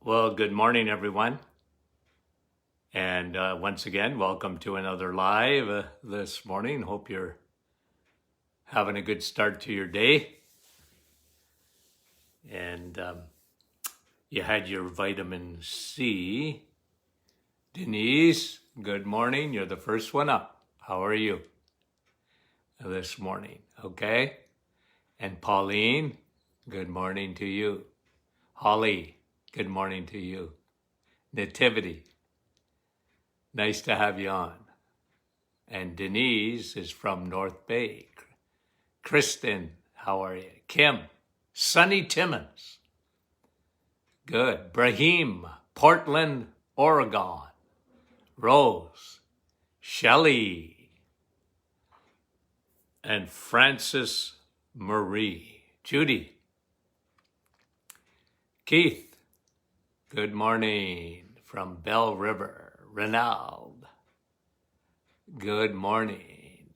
Well, good morning, everyone. And once again, welcome to another live this morning. Hope you're having a good start to your day. And you had your vitamin C. Denise, good morning. You're the first one up. How are you this morning? Okay. And Pauline, good morning to you. Holly, good morning to you. Nativity, nice to have you on. And Denise is from North Bay. Kristen, how are you? Kim, Sunny Timmons. Good. Brahim, Portland, Oregon. Rose, Shelley, and Francis Marie. Judy. Keith, good morning from Bell River. Renald, good morning.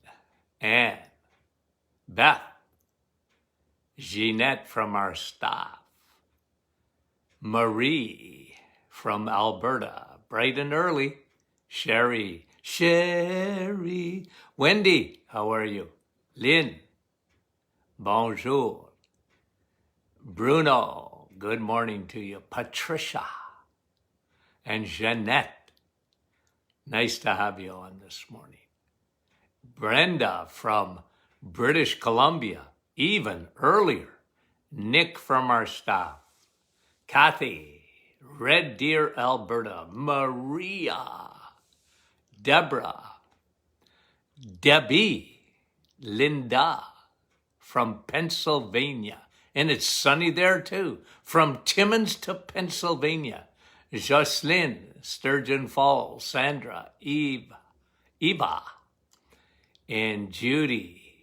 Anne, Beth, Jeanette from our staff. Marie from Alberta, bright and early. Sherry, Wendy, how are you? Lynn, bonjour. Bruno, good morning to you. Patricia and Jeanette, nice to have you on this morning. Brenda from British Columbia, even earlier. Nick from our staff. Kathy, Red Deer, Alberta. Maria, Deborah, Debbie, Linda from Pennsylvania. And it's sunny there too. From Timmins to Pennsylvania. Jocelyn, Sturgeon Falls. Sandra, Eva, and Judy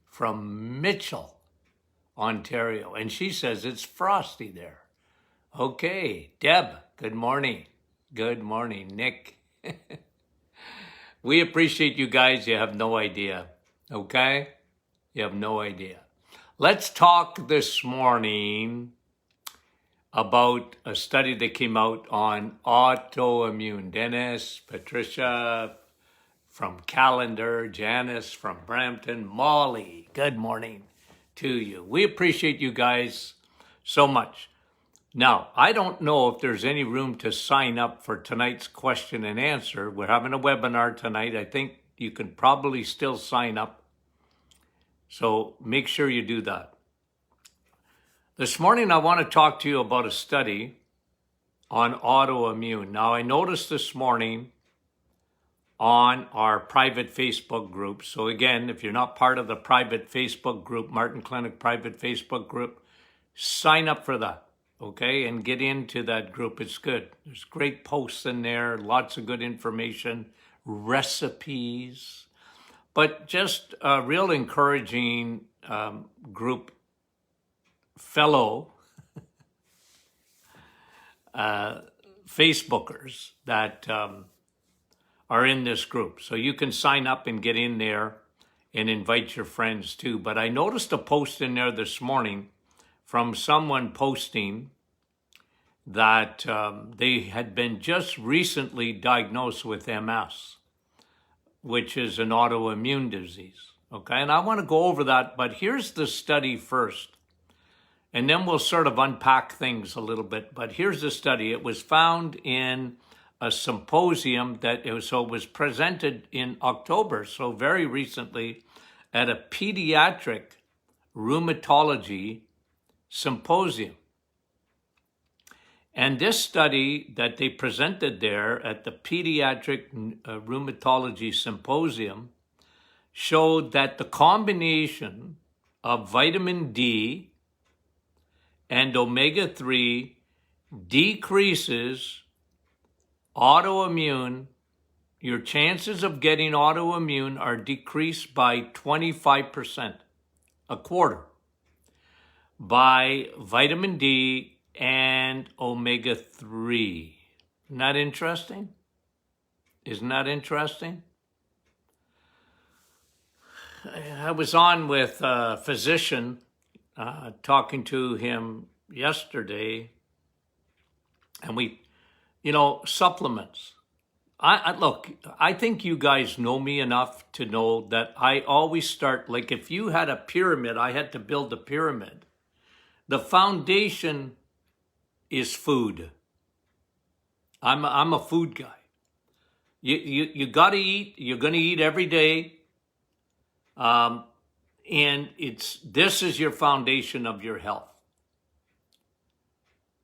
from Mitchell, Ontario. And she says it's frosty there. Okay, Deb, good morning. Good morning, Nick. We appreciate you guys. You have no idea, okay? You have no idea. Let's talk this morning about a study that came out on autoimmune. Dennis, Patricia from Callender, Janice from Brampton, Molly, good morning to you. We appreciate you guys so much. Now, I don't know if there's any room to sign up for tonight's question and answer. We're having a webinar tonight. I think you can probably still sign up. So make sure you do that. This morning, I want to talk to you about a study on autoimmune. Now, I noticed this morning on our private Facebook group. So again, if you're not part of the private Facebook group, Martin Clinic private Facebook group, sign up for that. Okay, and get into that group. It's good. There's great posts in there, lots of good information, recipes, but just a real encouraging group, fellow Facebookers that are in this group. So you can sign up and get in there and invite your friends too. But I noticed a post in there this morning from someone posting that they had been just recently diagnosed with MS, which is an autoimmune disease. Okay, and I want to go over that, but here's the study first, and then we'll sort of unpack things a little bit. But here's the study. It was found in a symposium that it was presented in October, so very recently, at a pediatric rheumatology symposium. And this study that they presented there at the Pediatric Rheumatology Symposium showed that the combination of vitamin D and omega-3 decreases autoimmune. Your chances of getting autoimmune are decreased by 25%, a quarter, by vitamin D and omega-3. Isn't that interesting? Isn't that interesting? I was on with a physician talking to him yesterday, And supplements. Look, I think you guys know me enough to know that I always start, like if you had a pyramid, I had to build a pyramid. The foundation is food. I'm a food guy. You got to eat. You're going to eat every day. And this is your foundation of your health.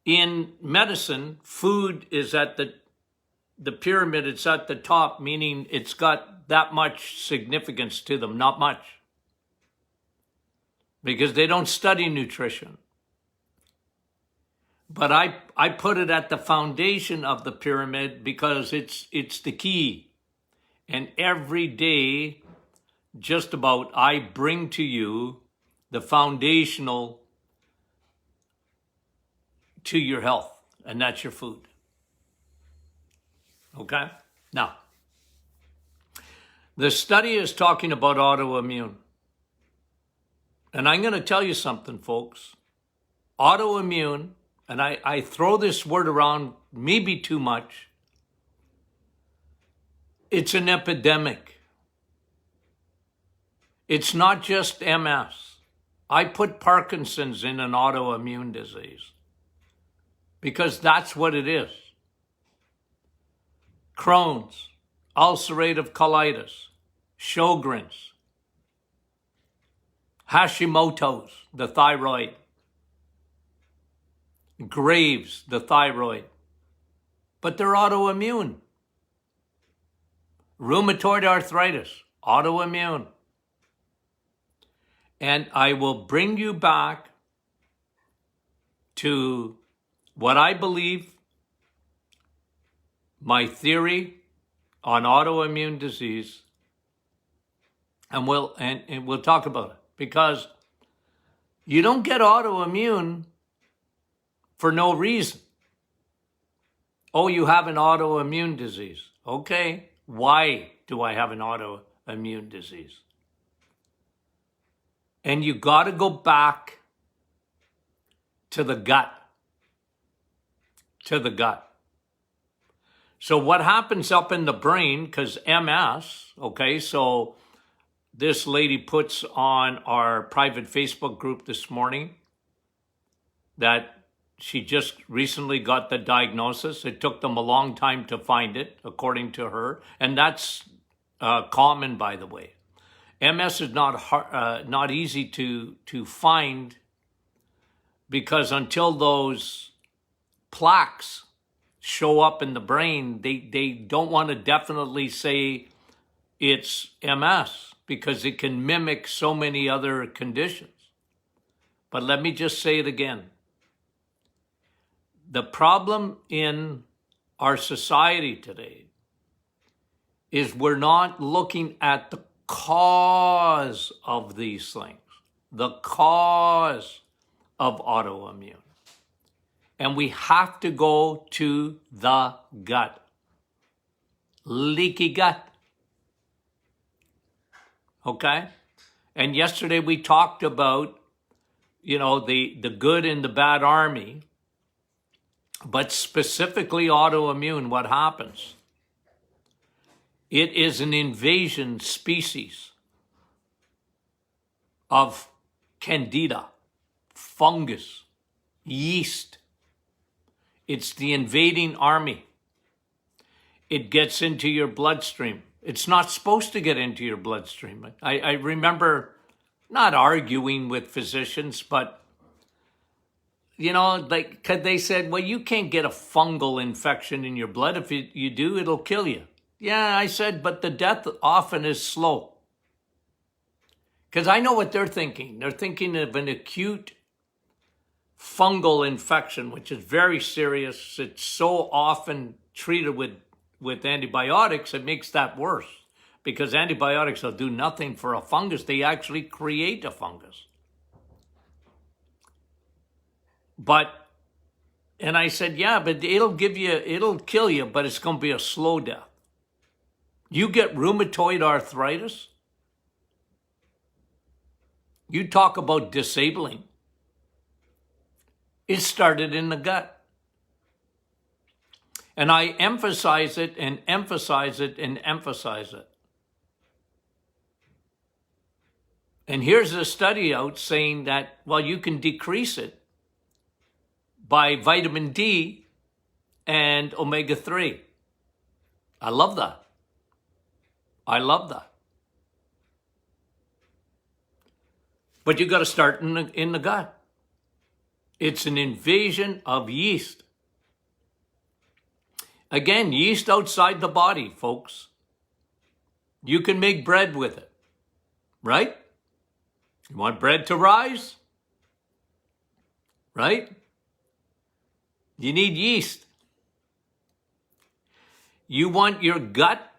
In medicine, food is at the pyramid, it's at the top, meaning it's got that much significance to them, not much. Because they don't study nutrition. But I put it at the foundation of the pyramid because it's the key. And every day, just about, I bring to you the foundational to your health, and that's your food. Okay? Now, the study is talking about autoimmune. And I'm going to tell you something, folks. Autoimmune, and I throw this word around maybe too much, it's an epidemic. It's not just MS. I put Parkinson's in an autoimmune disease because that's what it is. Crohn's, ulcerative colitis, Sjogren's, Hashimoto's, the thyroid, Graves', the thyroid. But they're autoimmune. Rheumatoid arthritis, autoimmune. And I will bring you back to what I believe, my theory on autoimmune disease, and we'll talk about it. Because you don't get autoimmune for no reason. Oh, you have an autoimmune disease. Okay, why do I have an autoimmune disease? And you got to go back to the gut. To the gut. So what happens up in the brain, because MS, okay, so this lady puts on our private Facebook group this morning that she just recently got the diagnosis. It took them a long time to find it, according to her. And that's common, by the way. MS is not easy to find because until those plaques show up in the brain, they don't want to definitely say it's MS because it can mimic so many other conditions. But let me just say it again. The problem in our society today is we're not looking at the cause of these things, the cause of autoimmune. And we have to go to the gut. Leaky gut. Okay? And yesterday we talked about, the good and the bad army, but specifically autoimmune, what happens? It is an invasion species of candida, fungus, yeast. It's the invading army. It gets into your bloodstream. It's not supposed to get into your bloodstream. I remember not arguing with physicians, but, cause they said, well, you can't get a fungal infection in your blood. If you do, it'll kill you. Yeah, I said, but the death often is slow. Because I know what they're thinking. They're thinking of an acute fungal infection, which is very serious. It's so often treated with antibiotics, it makes that worse. Because antibiotics will do nothing for a fungus. They actually create a fungus. And I said, yeah, but it'll kill you, but it's going to be a slow death. You get rheumatoid arthritis, you talk about disabling. It started in the gut. And I emphasize it and emphasize it and emphasize it. And here's a study out saying that, well, you can decrease it by vitamin D and omega-3. I love that. I love that. But you got to start in the gut. It's an invasion of yeast. Again, yeast outside the body, folks. You can make bread with it, right? You want bread to rise? Right? You need yeast. You want your gut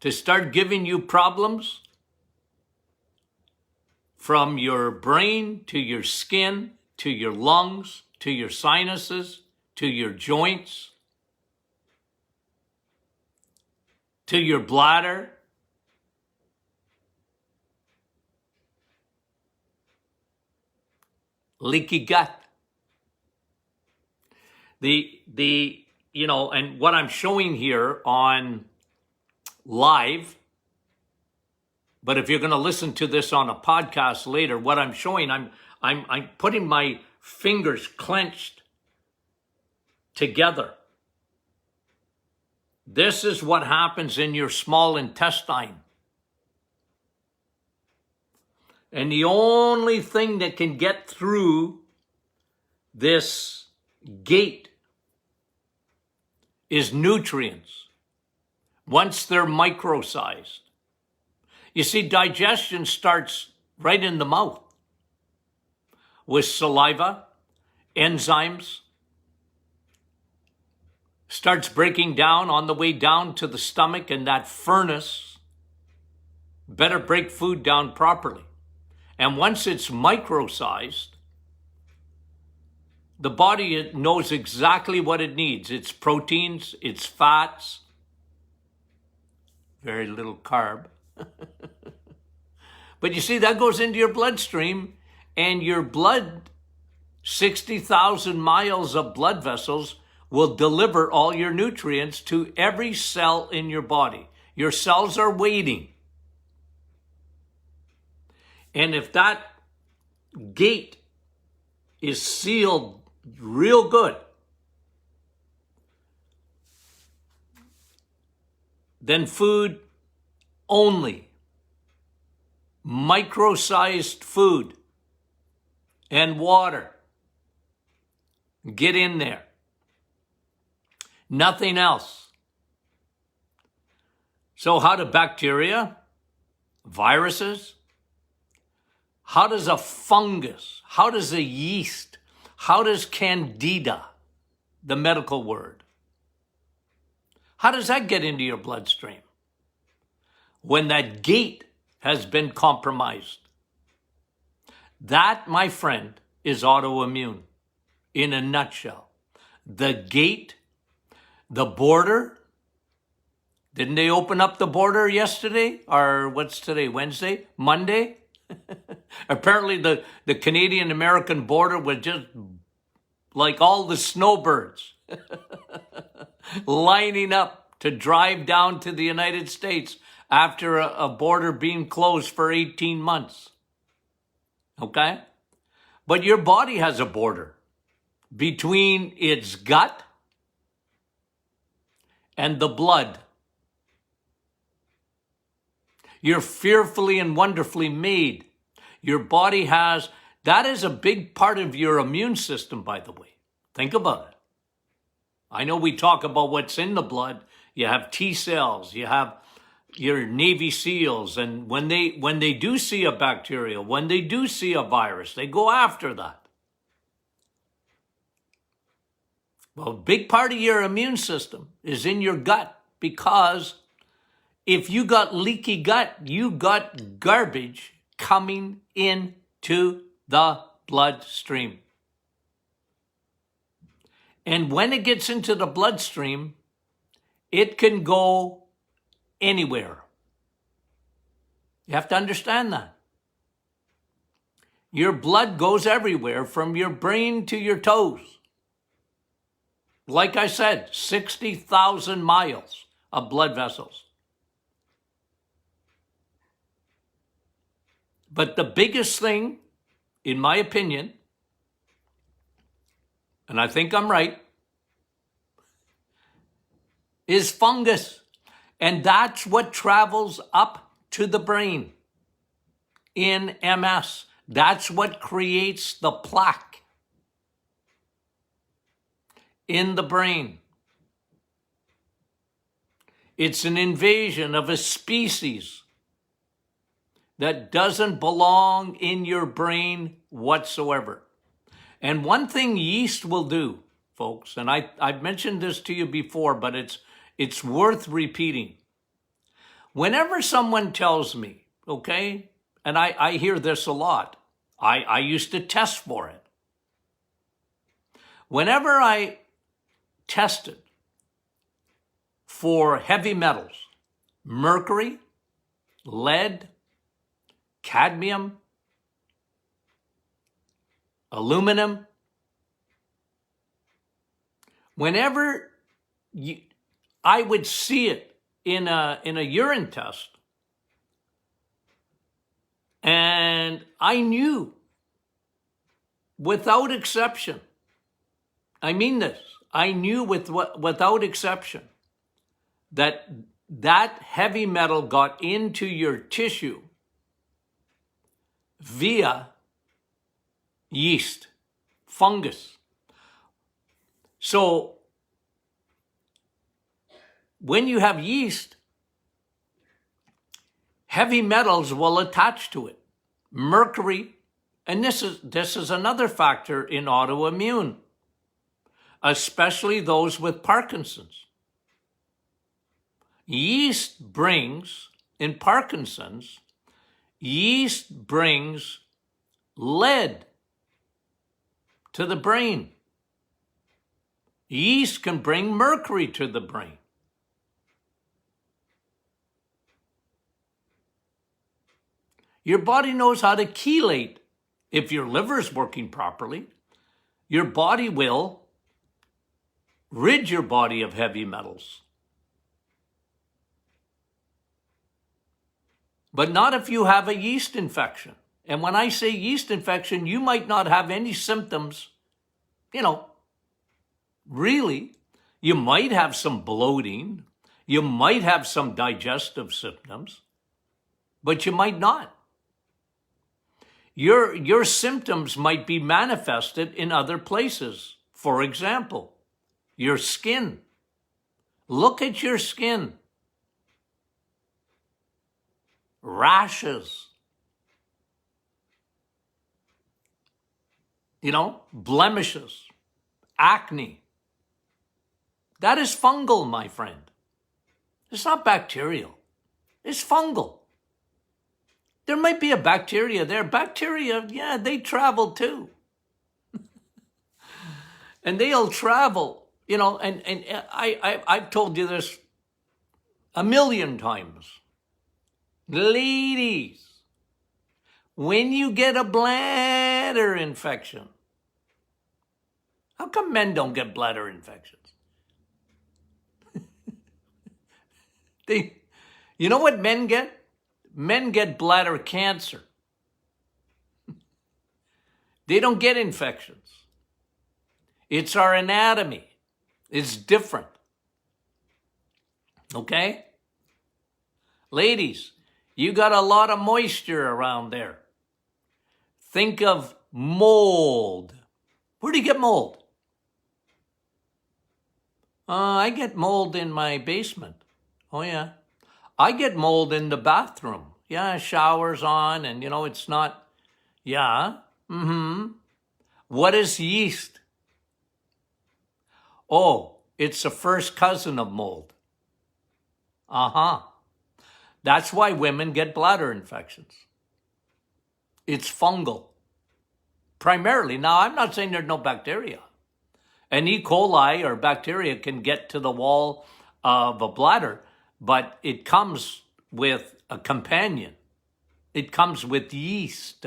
to start giving you problems from your brain to your skin, to your lungs, to your sinuses, to your joints, to your bladder. Leaky gut. And what I'm showing here on live, but if you're going to listen to this on a podcast later, what I'm showing, I'm putting my fingers clenched together. This is what happens in your small intestine. And the only thing that can get through this gate is nutrients, once they're micro-sized. You see, digestion starts right in the mouth with saliva, enzymes, starts breaking down on the way down to the stomach, and that furnace better break food down properly. And once it's micro-sized, the body knows exactly what it needs. It's proteins, it's fats, very little carb. But you see, that goes into your bloodstream, and your blood, 60,000 miles of blood vessels, will deliver all your nutrients to every cell in your body. Your cells are waiting. And if that gate is sealed real good, then food only, micro-sized food and water, get in there. Nothing else. So how do bacteria, viruses, how does a fungus, how does a yeast, how does candida, the medical word, how does that get into your bloodstream when that gate has been compromised? That, my friend, is autoimmune in a nutshell. The gate, the border. Didn't they open up the border yesterday? Or what's today, Wednesday? Monday? Apparently the Canadian-American border was just like all the snowbirds lining up to drive down to the United States after a border being closed for 18 months. Okay? But your body has a border between its gut and the blood. You're fearfully and wonderfully made. Your body has, that is a big part of your immune system, by the way. Think about it. I know we talk about what's in the blood. You have T cells, you have your Navy SEALs, and when they do see a bacteria, when they do see a virus, they go after that. Well, a big part of your immune system is in your gut, because if you got leaky gut, you got garbage coming into the bloodstream. And when it gets into the bloodstream, it can go anywhere. You have to understand that. Your blood goes everywhere, from your brain to your toes. Like I said, 60,000 miles of blood vessels. But the biggest thing, in my opinion, and I think I'm right, is fungus. And that's what travels up to the brain in MS. That's what creates the plaque in the brain. It's an invasion of a species that doesn't belong in your brain whatsoever. And one thing yeast will do, folks, and I've mentioned this to you before, but it's worth repeating. Whenever someone tells me, okay, and I hear this a lot, I used to test for it. Whenever I tested for heavy metals, mercury, lead, cadmium, aluminum, whenever I would see it in a urine test, and I knew without exception, I mean this, I knew without exception that heavy metal got into your tissue via yeast, fungus. So when you have yeast, heavy metals will attach to it. Mercury, and this is another factor in autoimmune, especially those with Parkinson's. Yeast brings, in Parkinson's, yeast brings lead to the brain. Yeast can bring mercury to the brain. Your body knows how to chelate. If your liver is working properly, your body will rid your body of heavy metals. But not if you have a yeast infection. And when I say yeast infection, you might not have any symptoms, really. You might have some bloating. You might have some digestive symptoms, but you might not. Your symptoms might be manifested in other places. For example, your skin. Look at your skin. Rashes. Blemishes, acne. That is fungal, my friend. It's not bacterial. It's fungal. There might be a bacteria there. Bacteria, yeah, they travel too. And they'll travel, and I've told you this a million times. Ladies, when you get a bladder infection, how come men don't get bladder infections? You know what men get? Men get bladder cancer. They don't get infections. It's our anatomy. It's different. Okay? Ladies, you got a lot of moisture around there. Think of mold. Where do you get mold? I get mold in my basement. Oh, yeah. I get mold in the bathroom. Yeah, showers on, and it's not. Yeah. What is yeast? Oh, it's the first cousin of mold. That's why women get bladder infections. It's fungal. Primarily. Now, I'm not saying there's no bacteria. An E. coli or bacteria can get to the wall of a bladder, but it comes with a companion. It comes with yeast.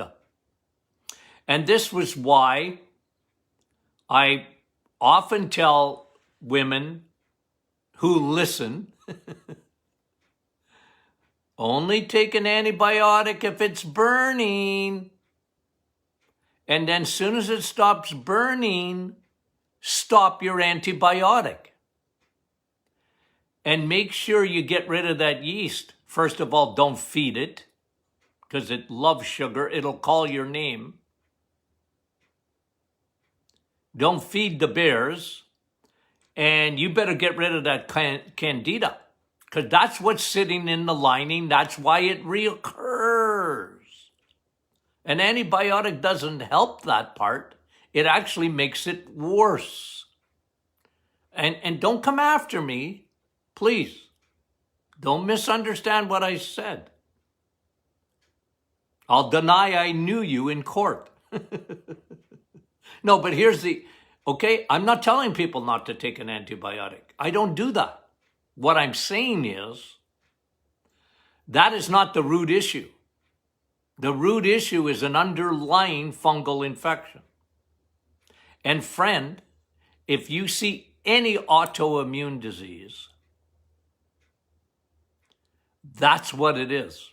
And this was why I often tell women who listen only take an antibiotic if it's burning. And then as soon as it stops burning, stop your antibiotic. And make sure you get rid of that yeast. First of all, don't feed it because it loves sugar. It'll call your name. Don't feed the bears. And you better get rid of that candida because that's what's sitting in the lining. That's why it reoccurs. An antibiotic doesn't help that part. It actually makes it worse. And don't come after me, please. Don't misunderstand what I said. I'll deny I knew you in court. No, but here's okay, I'm not telling people not to take an antibiotic. I don't do that. What I'm saying is, that is not the root issue. The root issue is an underlying fungal infection. And friend, if you see any autoimmune disease, that's what it is.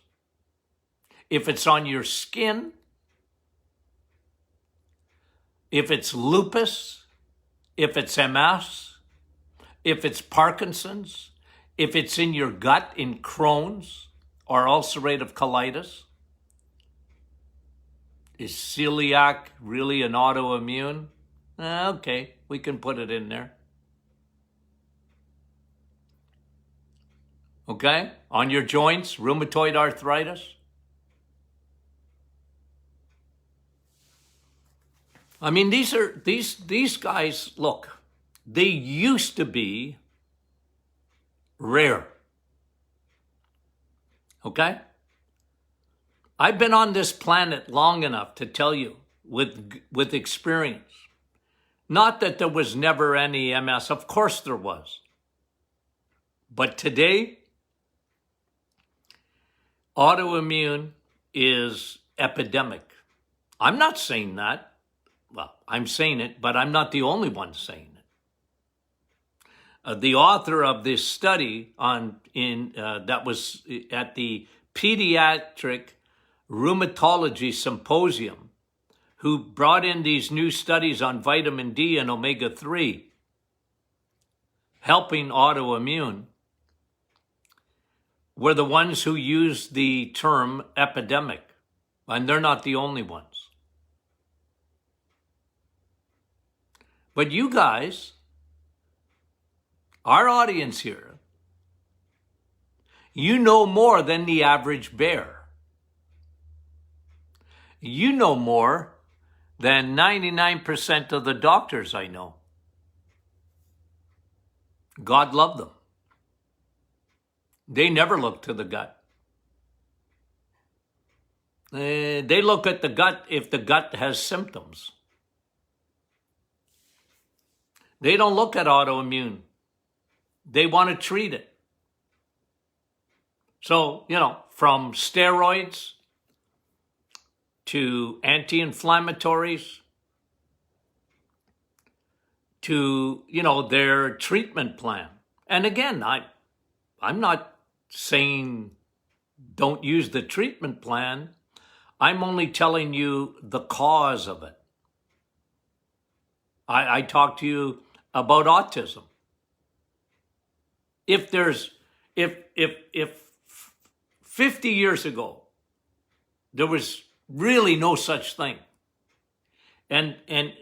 If it's on your skin, if it's lupus, if it's MS, if it's Parkinson's, if it's in your gut in Crohn's or ulcerative colitis, is celiac really an autoimmune? Okay, we can put it in there. Okay, on your joints, rheumatoid arthritis. I mean, these guys, look, they used to be rare. Okay? I've been on this planet long enough to tell you with experience. Not that there was never any MS. Of course there was. But today, autoimmune is epidemic. I'm not saying that. Well, I'm saying it, but I'm not the only one saying it. The author of this study that was at the Pediatric Rheumatology Symposium, who brought in these new studies on vitamin D and omega-3, helping autoimmune, were the ones who used the term epidemic, and they're not the only ones. But you guys, our audience here, you know more than the average bear. You know more than 99% of the doctors I know. God love them. They never look to the gut. They look at the gut if the gut has symptoms. They don't look at autoimmune. They want to treat it. So, from steroids to anti-inflammatories to, their treatment plan. And again, I'm not saying don't use the treatment plan. I'm only telling you the cause of it. I talked to you about autism. If 50 years ago, there was really no such thing, and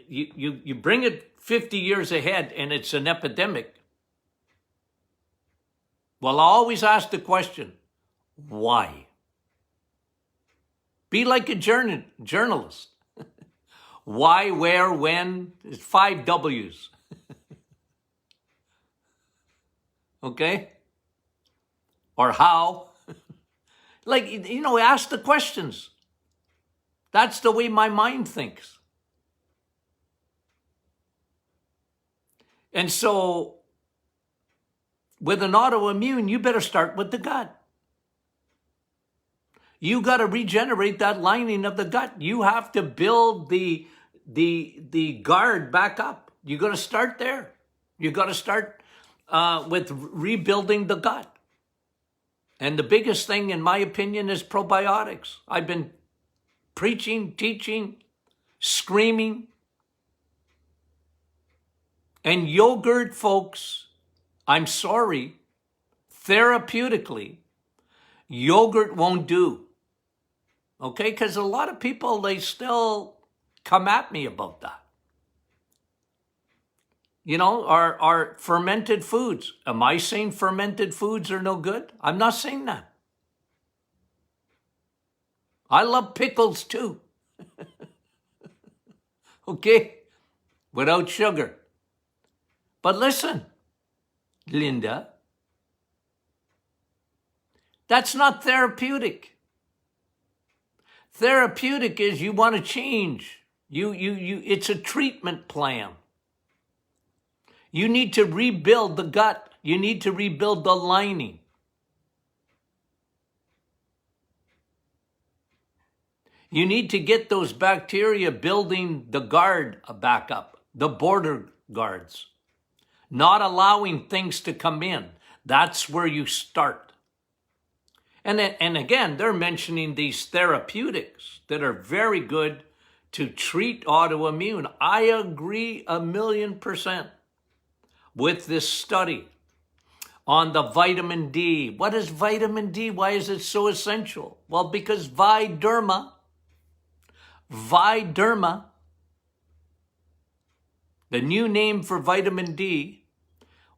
you bring it 50 years ahead and it's an epidemic, well, I always ask the question, why? Be like a journalist. Why, where, when? It's 5 W's. Okay? Or how? Ask the questions. That's the way my mind thinks. And so, with an autoimmune, you better start with the gut. You got to regenerate that lining of the gut. You have to build the guard back up. You got to start there. You got to start with rebuilding the gut. And the biggest thing, in my opinion, is probiotics. I've been preaching, teaching, screaming. And yogurt, folks, I'm sorry, therapeutically, yogurt won't do. Okay? Because a lot of people, they still come at me about that. You know, our fermented foods. Am I saying fermented foods are no good? I'm not saying that. I love pickles too. Okay? Without sugar. But listen, Linda, that's not therapeutic. Therapeutic is you want to change. It's a treatment plan. You need to rebuild the gut. You need to rebuild the lining. You need to get those bacteria building the guard back up, the border guards, not allowing things to come in. That's where you start. And again, they're mentioning these therapeutics that are very good to treat autoimmune. I agree 1,000,000% with this study on the vitamin D. What is vitamin D? Why is it so essential? Well, because Viderma, the new name for vitamin D,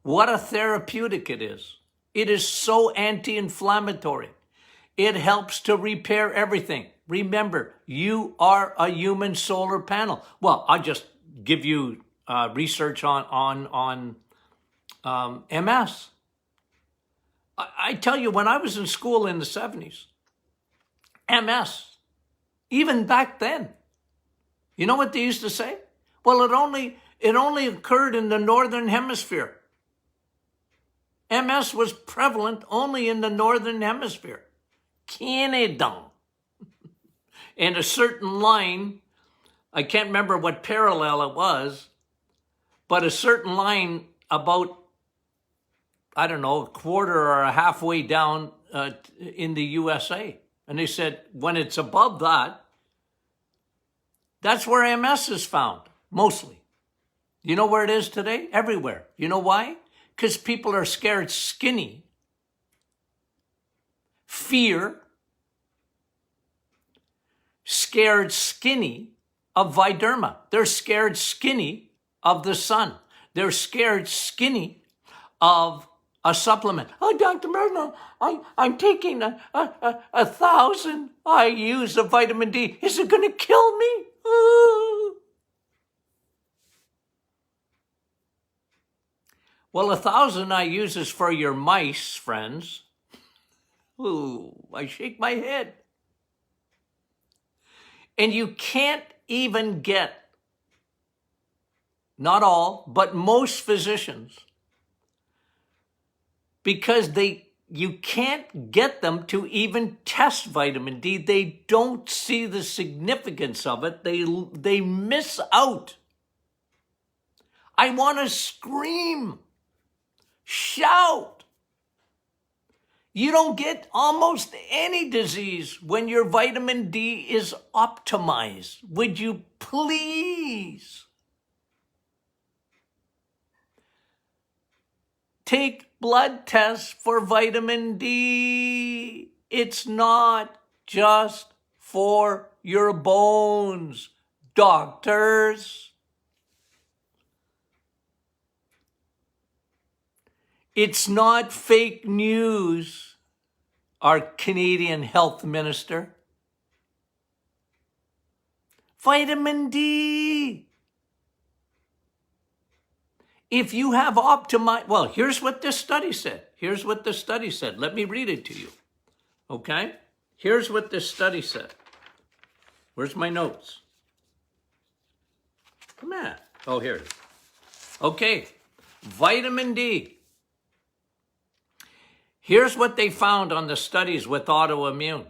what a therapeutic it is. It is so anti-inflammatory. It helps to repair everything. Remember, you are a human solar panel. Well, I'll just give you research on MS. I tell you, when I was in school in the 70s, MS, even back then, you know what they used to say? Well, it only occurred in the northern hemisphere. MS was prevalent only in the northern hemisphere. Canada. And a certain line, I can't remember what parallel it was, but a certain line about, I don't know, a quarter or a halfway down in the USA. And they said, when it's above that, that's where MS is found, mostly. You know where it is today? Everywhere. You know why? Because people are scared skinny. Fear. Scared skinny of Viderma. They're scared skinny of the sun. They're scared skinny of a supplement. Oh, Dr. Merno, I'm taking a 1,000 IUs of vitamin D. Is it going to kill me? Ooh. Well, 1,000 IUs is for your mice, friends. Ooh, I shake my head. And you can't even get, not all, but most physicians, because you can't get them to even test vitamin D. They don't see the significance of it. They miss out. I want to scream, shout. You don't get almost any disease when your vitamin D is optimized. Would you please take blood tests for vitamin D? It's not just for your bones, doctors. It's not fake news, our Canadian health minister. Vitamin D. If you have optimized, well, here's what this study said. Here's what the study said. Let me read it to you. Okay? Here's what this study said. Where's my notes? Come on. Oh, here it is. Okay. Vitamin D. Here's what they found on the studies with autoimmune.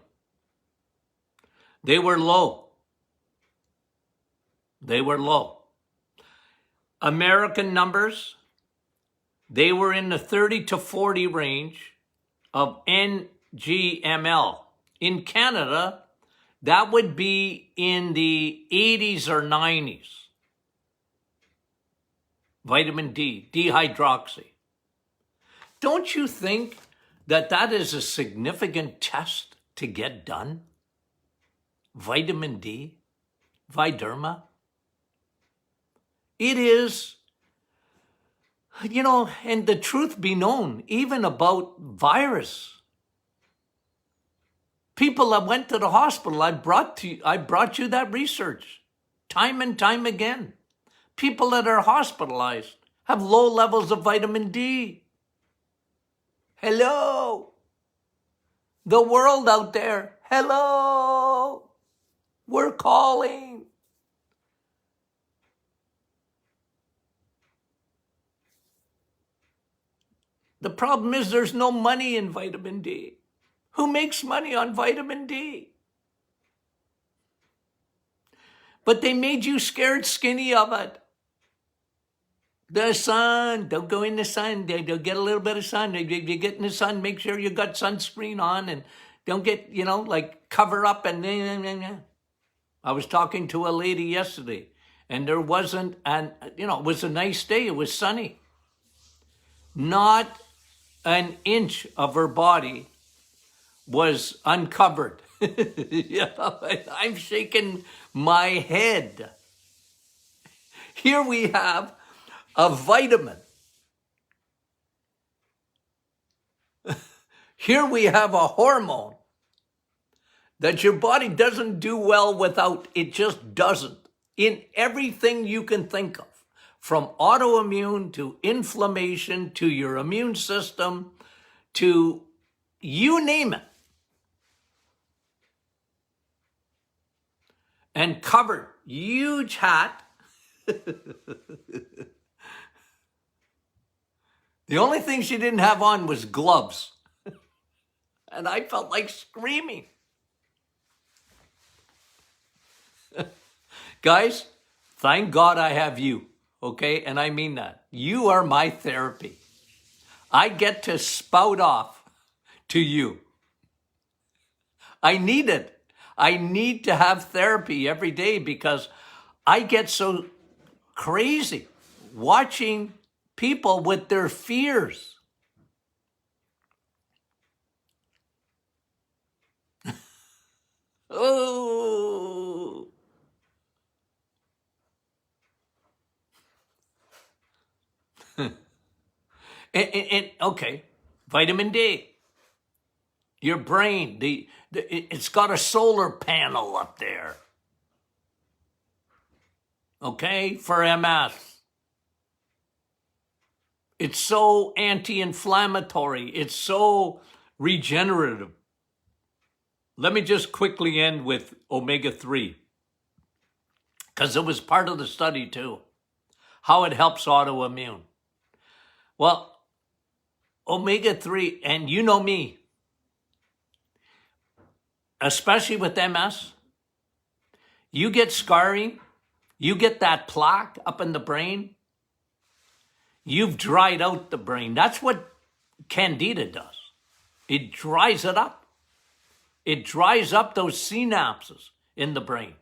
They were low. They were low. American numbers, they were in the 30 to 40 range of NGML. In Canada, that would be in the 80s or 90s. Vitamin D, dehydroxy. Don't you think that that is a significant test to get done? Vitamin D, Viderma. It is, and the truth be known, even about virus. People that went to the hospital, I brought you that research time and time again. People that are hospitalized have low levels of vitamin D. Hello. The world out there, hello. We're calling. The problem is there's no money in vitamin D. Who makes money on vitamin D? But they made you scared skinny of it. The sun, don't go in the sun. They'll get a little bit of sun. You get in the sun, make sure you got sunscreen on and don't get, cover up and I was talking to a lady yesterday and there wasn't, it was a nice day. It was sunny. Not an inch of her body was uncovered. I'm shaking my head. Here we have a vitamin. Here we have a hormone that your body doesn't do well without. It just doesn't. In everything you can think of, from autoimmune to inflammation to your immune system to you name it. And covered, huge hat. The only thing she didn't have on was gloves. And I felt like screaming. Guys, thank God I have you, okay? And I mean that. You are my therapy. I get to spout off to you. I need it. I need to have therapy every day because I get so crazy watching people with their fears. Oh. and okay, vitamin D. Your brain, it's got a solar panel up there. Okay, for MS. It's so anti-inflammatory. It's so regenerative. Let me just quickly end with omega-3, because it was part of the study too, how it helps autoimmune. Well, omega-3, and you know me, especially with MS, you get scarring, you get that plaque up in the brain, you've dried out the brain. That's what Candida does. It dries it up. It dries up those synapses in the brain.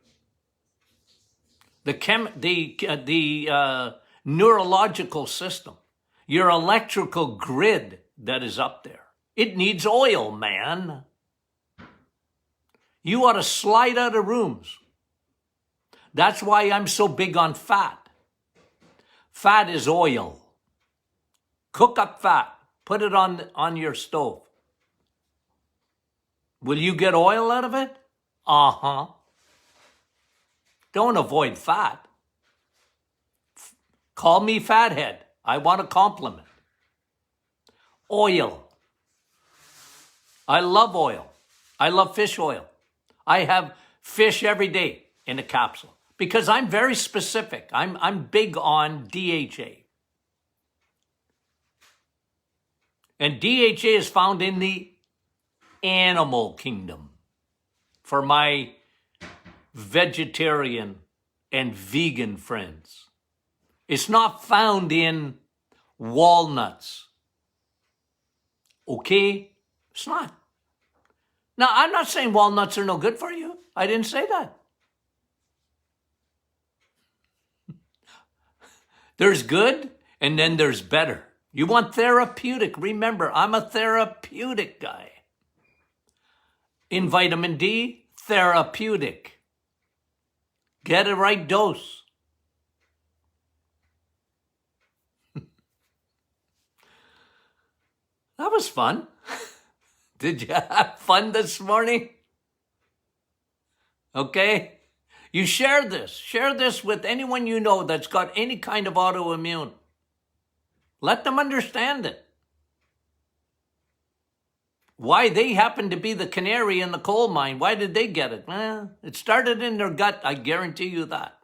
The neurological system, your electrical grid that is up there. It needs oil, man. You ought to slide out of rooms. That's why I'm so big on fat. Fat is oil. Cook up fat. Put it on your stove. Will you get oil out of it? Uh-huh. Don't avoid fat. Call me fathead. I want a compliment. Oil. I love oil. I love fish oil. I have fish every day in a capsule because I'm very specific. I'm big on DHA. And DHA is found in the animal kingdom for my vegetarian and vegan friends. It's not found in walnuts. Okay? It's not. Now, I'm not saying walnuts are no good for you. I didn't say that. There's good, and then there's better. You want therapeutic. Remember, I'm a therapeutic guy. In vitamin D, therapeutic. Get a right dose. That was fun. Did you have fun this morning? Okay. You share this. Share this with anyone you know that's got any kind of autoimmune. Let them understand it. Why they happen to be the canary in the coal mine. Why did they get it? Well, it started in their gut. I guarantee you that.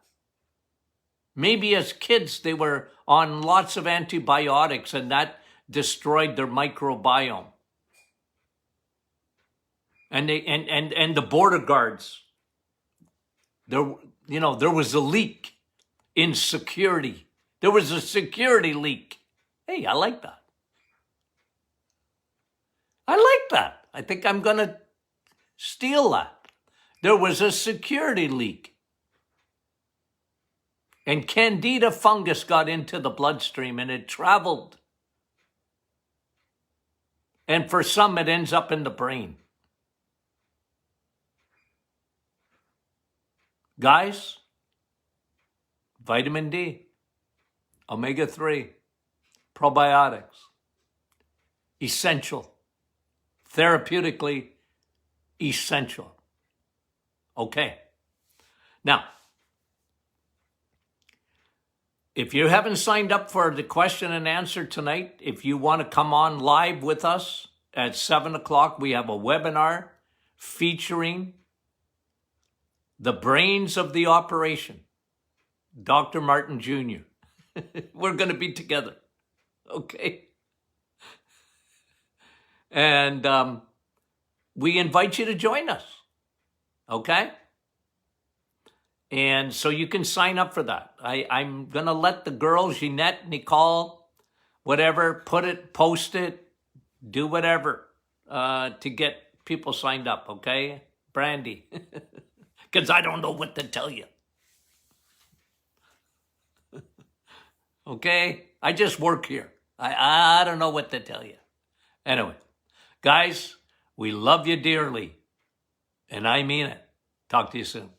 Maybe as kids, they were on lots of antibiotics and that destroyed their microbiome. And the border guards, there was a leak in security. There was a security leak. Hey, I like that. I like that. I think I'm going to steal that. There was a security leak. And candida fungus got into the bloodstream and it traveled. And for some, it ends up in the brain. Guys, vitamin D, omega-3, probiotics, essential, therapeutically essential. Okay. Now, if you haven't signed up for the question and answer tonight, if you want to come on live with us at 7 o'clock, we have a webinar featuring the brains of the operation, Dr. Martin Jr. We're going to be together. Okay. And we invite you to join us. Okay. And so you can sign up for that. I'm going to let the girls, Jeanette, Nicole, whatever, post it, do whatever to get people signed up. Okay. Brandy. Because I don't know what to tell you. Okay? I just work here. I don't know what to tell you. Anyway, guys, we love you dearly. And I mean it. Talk to you soon.